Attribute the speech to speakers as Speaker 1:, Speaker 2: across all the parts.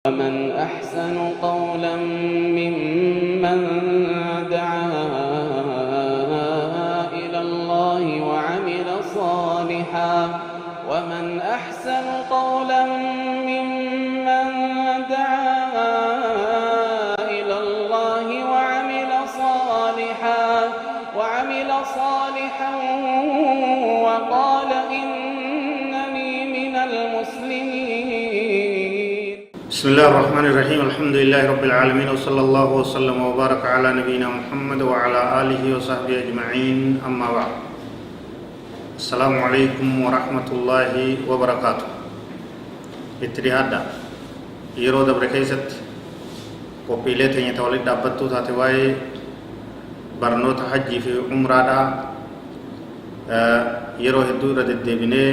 Speaker 1: ومن أحسن قولا ممن دعا إلى الله وعمل صالحا ومن أحسن قولا ممن دعا إلى الله وعمل صالحا وقال إنني من المسلمين.
Speaker 2: بسم الله الرحمن الرحيم. الحمد لله رب العالمين، وصلى الله وسلم وبارك على نبينا محمد وعلى آله وصحبه أجمعين. أما بعد، السلام عليكم ورحمة الله وبركاته. اتريهادا يرو دبر كيست وبيلة يتولد دابتو تاتواي برنوت حجي في عمرة يرو هدو ردد دبني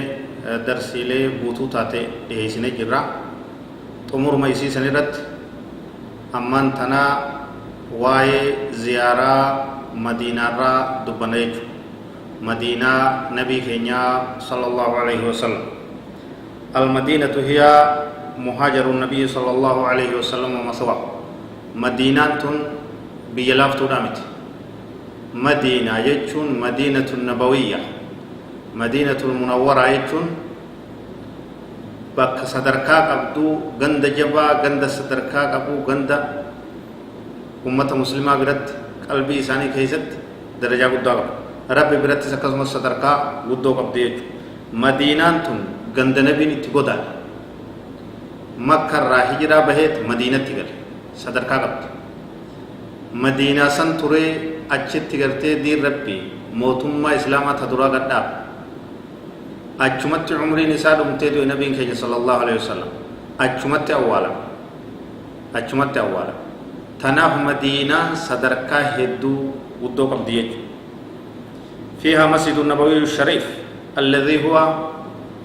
Speaker 2: درسيلي بوتو تاتي دهيسيني جرا umur maisi sanirat amman tana waye ziyara madina ra dubanay madina nabi kenya sallallahu alaihi wasallam. Al madinatu hiya muhajarun nabi sallallahu alaihi wasallam wa maswa. Madinatun biyalaftu damit. Madina yechun madinatun nabawiyah. Madinatul munawwara yechun bakka sadarkaa qabdu, ganda jabaa, ganda sadarkaa qabu, ganda ummata muslimaa biratti qalbii isaanii keessatti darajaa guddaa qabu. Rabbi birattis akkasumas sadarkaa guddoo qabdi jechuudha. Madiinaan tun ganda nabiin itti godaane. Makkarraa hijiraa baheet Madiinatti gale sadarkaa qabdi. Madiinaa san turee achitti gartee diin Rabbi mootummaa islaamaa ta duraa gadhaabe. achumatti umriin isaa dhumtee du'e nabiin keenya sallallahu alaihi wasallam achumatti awwaala. Tanaaf madiinaan sadarkaa hedduu guddoo qabdi jechuudha. فيها مسجد النبوي الشريف الذي هو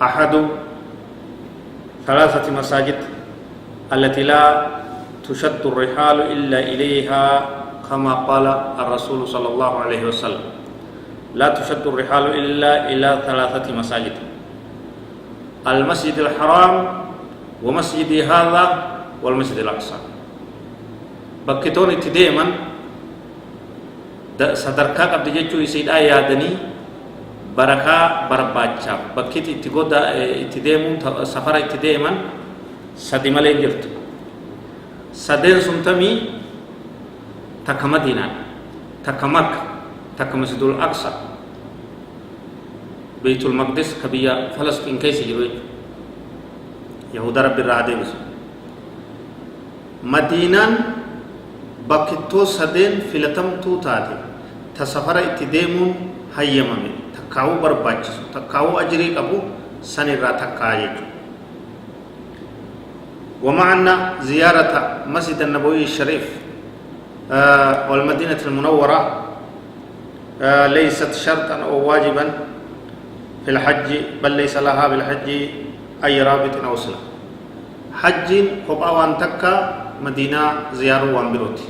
Speaker 2: أحد ثلاثة مساجد التي لا تشد الرحال إلا إليها كما قال الرسول صلى الله عليه وسلم. لا تشد الرحال إلا إلى ثلاثة مساجد: المسجد الحرام ومسجد هذا والمسجد الأقصى. بكتون اتداما صدركا قبل جيتشو يسيد آيادني بركة برباچا بكت اتقودا اتدامون سفر اتداما سدي ملين جرت سدين سمتمي تك مدينة تك مكة تك مسجد الأقصى بيت المقدس كبيا فلسطين كيس يروي يهودا رب الرعدي بس مدينة بكتو سدين فلتم تو تاتي تسفر اتدامون هيمامي تكاو برباچس تكاو أجري أبو سنرا تكايج. ومعنا زيارة مسجد النبوي الشريف والمدينة المنورة ليست شرطا أو واجبا في الحج، بل ليس لها بالحج أي رابط أو صلة. حج قبا وان تكا مدينة زيارة وان بروتي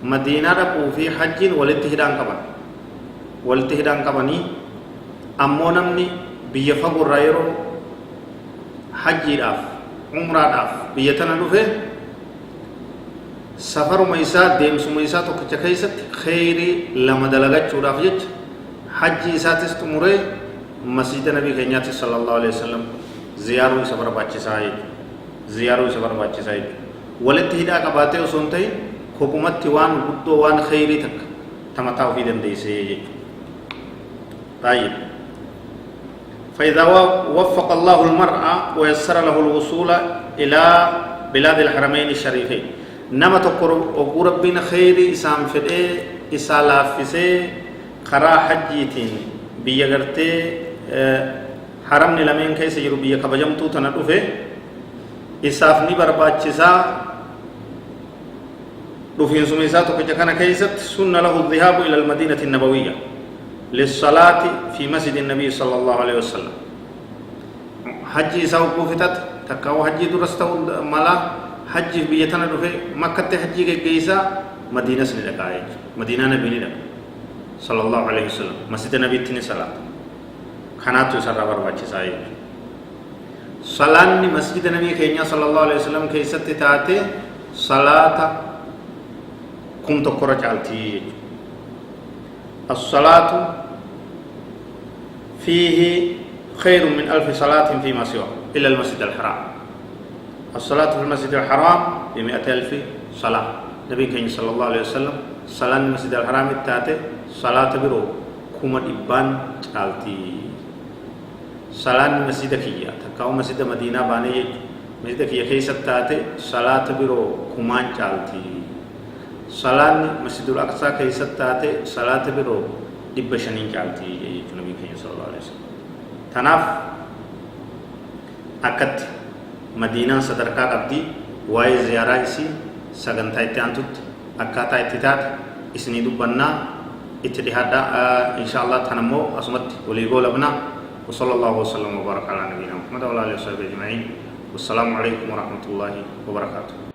Speaker 2: مدينة رقو في حج والاتهدان قبني أمو نمني بيفقر رايرو حج راف عمرة راف بيتنا نفه سفر ميسا ديم سميسا تو كيست خيري لما دلغت شوراف جج حج إساتس تمره مسجد نبي كينيات صلى الله عليه وسلم زيارو سفر باچي ساي ولتهدا قباته وسنتي حكومت وان بدو وان خيري تك تمتاو في دنديسي. طيب، فإذا وفق الله المرء ويسر له الوصول إلى بلاد الحرمين الشريفين نما تقر ربنا خيري إسام فدي إسالافسي خرا حجيتين بيغرتي حرم نلمين كيس يرو بيا كبجمتو تندوفه إسافني برباچسا دوفين سميساتو كجكنا كيست سنة له الذهاب إلى المدينة النبوية للصلاة في مسجد النبي صلى الله عليه وسلم. حجي إساو كوفتت تكاو حجي درستو مالا حجي بيتنا دوفه مكة حجي كيسا مدينة سنلقاء مدينة نبي صلى الله عليه وسلم مسجد النبي تني صلاة خاناتو سرا برباچسا صلاة مسجد النبي كينيا صلى الله عليه وسلم كي ستتاتي صلاة كم تقرأ جالتي الصلاة فيه خير من 1000 صلاة فيما سواه إلا المسجد الحرام. الصلاة في المسجد الحرام ب100,000 صلاة. نبي كينيا صلى الله عليه وسلم صلاة المسجد الحرام التاتي صلاة برو كم إبان جالتي. صلاة مسجد كيا تكاو مسجد مدينة باني مسجد كيا كيسة تاتي صلاة برو كمان جالتي. صلاة مسجد الأقصى كيسة تاتي صلاة برو دبشنين جالتي. النبي كينيا صلى الله عليه وسلم تناف أكد مدينة صدركا قبدي واي زيارة إسي سغنتا إتيانتوت أكاتا إتتات إسني دبنا إتدهادا إن شاء الله تنمو أسمت وليقول ابنا. وصلى الله وسلم وبارك على نبينا محمد وعلى اله وصحبه اجمعين. والسلام عليكم ورحمه الله وبركاته.